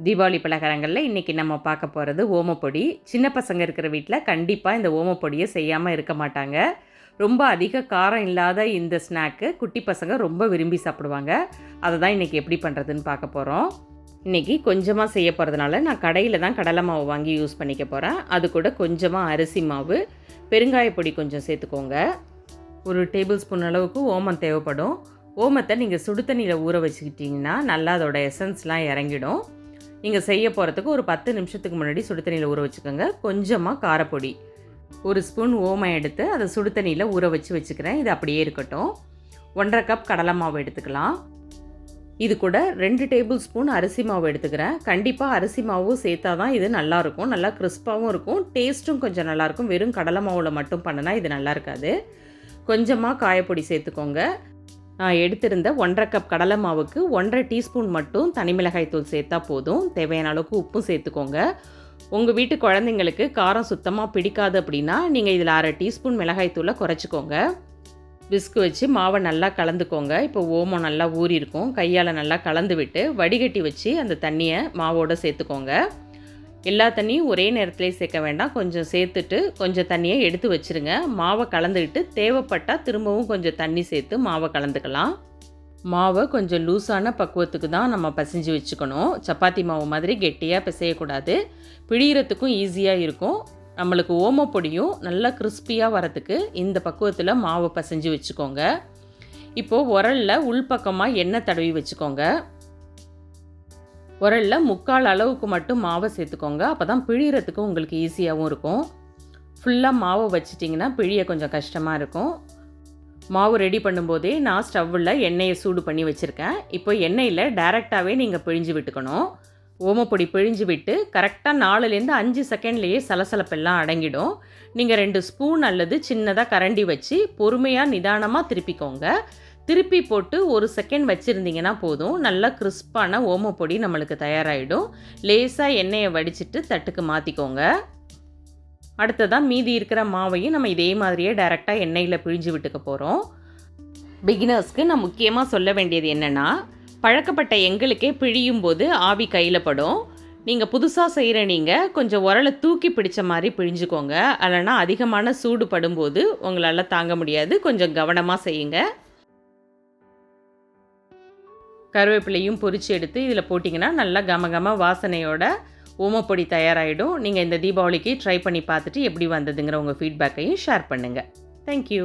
தீபாவளி பலகாரங்களில் இன்றைக்கி நம்ம பார்க்க போகிறது ஓமப்பொடி. சின்ன பசங்க இருக்கிற வீட்டில் கண்டிப்பாக இந்த ஓமப்பொடியை செய்யாமல் இருக்க மாட்டாங்க. ரொம்ப அதிக காரம் இல்லாத இந்த ஸ்நாக்கு குட்டி பசங்க ரொம்ப விரும்பி சாப்பிடுவாங்க. அதை தான் இன்றைக்கி எப்படி பண்ணுறதுன்னு பார்க்க போகிறோம். இன்றைக்கி கொஞ்சமாக செய்ய போகிறதுனால நான் கடையில் தான் கடலை மாவு வாங்கி யூஸ் பண்ணிக்க போகிறேன். அது கூட கொஞ்சமாக அரிசி மாவு, பெருங்காயப்பொடி கொஞ்சம் சேர்த்துக்கோங்க. ஒரு டேபிள் ஸ்பூன் அளவுக்கு ஓமம் தேவைப்படும். ஓமத்தை நீங்கள் சுடு தண்ணியில் ஊற வச்சுக்கிட்டிங்கன்னா நல்லா அதோட எசன்ஸ்லாம் இறங்கிடும். நீங்கள் செய்ய போகிறதுக்கு ஒரு 10 நிமிஷத்துக்கு முன்னாடி சுடு தண்ணியில் ஊற வச்சுக்கோங்க. கொஞ்சமாக காரப்பொடி, ஒரு ஸ்பூன் ஓமம் எடுத்து அதை சுடு தண்ணியில் ஊற வச்சுக்கிறேன். இது அப்படியே இருக்கட்டும். 1.5 கப் கடலை மாவு எடுத்துக்கலாம். இது கூட 2 டேபிள் ஸ்பூன் அரிசி மாவு எடுத்துக்கிறேன். கண்டிப்பாக அரிசி மாவும் சேர்த்தா தான் இது நல்லாயிருக்கும். நல்லா கிறிஸ்பாகவும் இருக்கும், டேஸ்ட்டும் கொஞ்சம் நல்லாயிருக்கும். வெறும் கடலை மாவில் மட்டும் பண்ணினா இது நல்லா இருக்காது. கொஞ்சமாக காயப்பொடி சேர்த்துக்கோங்க. நான் எடுத்திருந்த 1.5 கப் கடலை மாவுக்கு 1.5 டீஸ்பூன் மட்டும் தனி மிளகாய் தூள் சேர்த்தா போதும். தேவையான அளவுக்கு உப்பும் சேர்த்துக்கோங்க. உங்கள் வீட்டு குழந்தைங்களுக்கு காரம் சுத்தமாக பிடிக்காது அப்படின்னா நீங்கள் இதில் 1/2 டீஸ்பூன் மிளகாய் தூளை குறைச்சிக்கோங்க. விஸ்கு வச்சு மாவை நல்லா கலந்துக்கோங்க. இப்போ ஓமம் நல்லா ஊறி இருக்கும். கையால் நல்லா கலந்து விட்டு வடிகட்டி வச்சு அந்த தண்ணியை மாவோடு சேர்த்துக்கோங்க. எல்லா தண்ணியும் ஒரே நேரத்துலேயே சேர்க்க வேண்டாம். கொஞ்சம் சேர்த்துட்டு கொஞ்சம் தண்ணியை எடுத்து வச்சுருங்க. மாவை கலந்துக்கிட்டு தேவைப்பட்டால் திரும்பவும் கொஞ்சம் தண்ணி சேர்த்து மாவை கலந்துக்கலாம். மாவை கொஞ்சம் லூஸான பக்குவத்துக்கு தான் நம்ம பிசைஞ்சு வச்சுக்கணும். சப்பாத்தி மாவு மாதிரி கெட்டியாக பிசையக்கூடாது. பிழிகிறதுக்கும் ஈஸியாக இருக்கும். நம்மளுக்கு ஓமப்பொடியும் நல்லா கிறிஸ்பியாக வரத்துக்கு இந்த பக்குவத்தில் மாவை பிசைஞ்சு வச்சுக்கோங்க. இப்போது உரலில் உள்பக்கமாக எண்ணெய் தடவி வச்சுக்கோங்க. உரலில் 3/4 அளவுக்கு மட்டும் மாவை சேர்த்துக்கோங்க. அப்போ தான் பிழிகிறதுக்கு உங்களுக்கு ஈஸியாகவும் இருக்கும். ஃபுல்லாக மாவை வச்சிட்டிங்கன்னா பிழிய கொஞ்சம் கஷ்டமாக இருக்கும். மாவு ரெடி பண்ணும்போதே நான் ஸ்டவ்வில் எண்ணெயை சூடு பண்ணி வச்சுருக்கேன். இப்போ எண்ணெயில் டைரெக்டாகவே நீங்கள் பிழிஞ்சு விட்டுக்கணும். ஓமப்பொடி பிழிஞ்சு விட்டு கரெக்டாக 4லேருந்து 5 செகண்ட்லேயே சலசலப்பெல்லாம் அடங்கிடும். நீங்கள் 2 ஸ்பூன் அல்லது சின்னதாக கரண்டி வச்சு பொறுமையாக நிதானமாக திருப்பிக்கோங்க. திருப்பி போட்டு 1 செகண்ட் வச்சுருந்தீங்கன்னா போதும். நல்லா கிறிஸ்பான ஓமப்பொடி நம்மளுக்கு தயாராகிடும். லேசாக எண்ணெயை வடிச்சிட்டு தட்டுக்கு மாற்றிக்கோங்க. அடுத்ததாக மீதி இருக்கிற மாவையும் நம்ம இதே மாதிரியே டைரெக்டாக எண்ணெயில் பிழிஞ்சு விட்டுக்க போகிறோம். பிகினர்ஸ்க்கு நான் முக்கியமாக சொல்ல வேண்டியது என்னென்னா, பழக்கப்பட்ட எங்களுக்கே பிழியும் போது ஆவி கையில் படும். நீங்கள் புதுசாக செய்கிற நீங்கள் கொஞ்சம் உரலை தூக்கி பிடிச்ச மாதிரி பிழிஞ்சுக்கோங்க. இல்லைனா அதிகமான சூடு படும்போது உங்களால் தாங்க முடியாது. கொஞ்சம் கவனமாக செய்யுங்க. கருவேப்பிலையும் பொரித்து எடுத்து இதில் போட்டிங்கன்னா நல்லா கம வாசனையோட ஓமப்பொடி தயாராகிடும். நீங்கள் இந்த தீபாவளிக்கு ட்ரை பண்ணி பார்த்துட்டு எப்படி வந்ததுங்கிற உங்கள் ஃபீட்பேக்கையும் ஷேர் பண்ணுங்கள். தேங்க்யூ.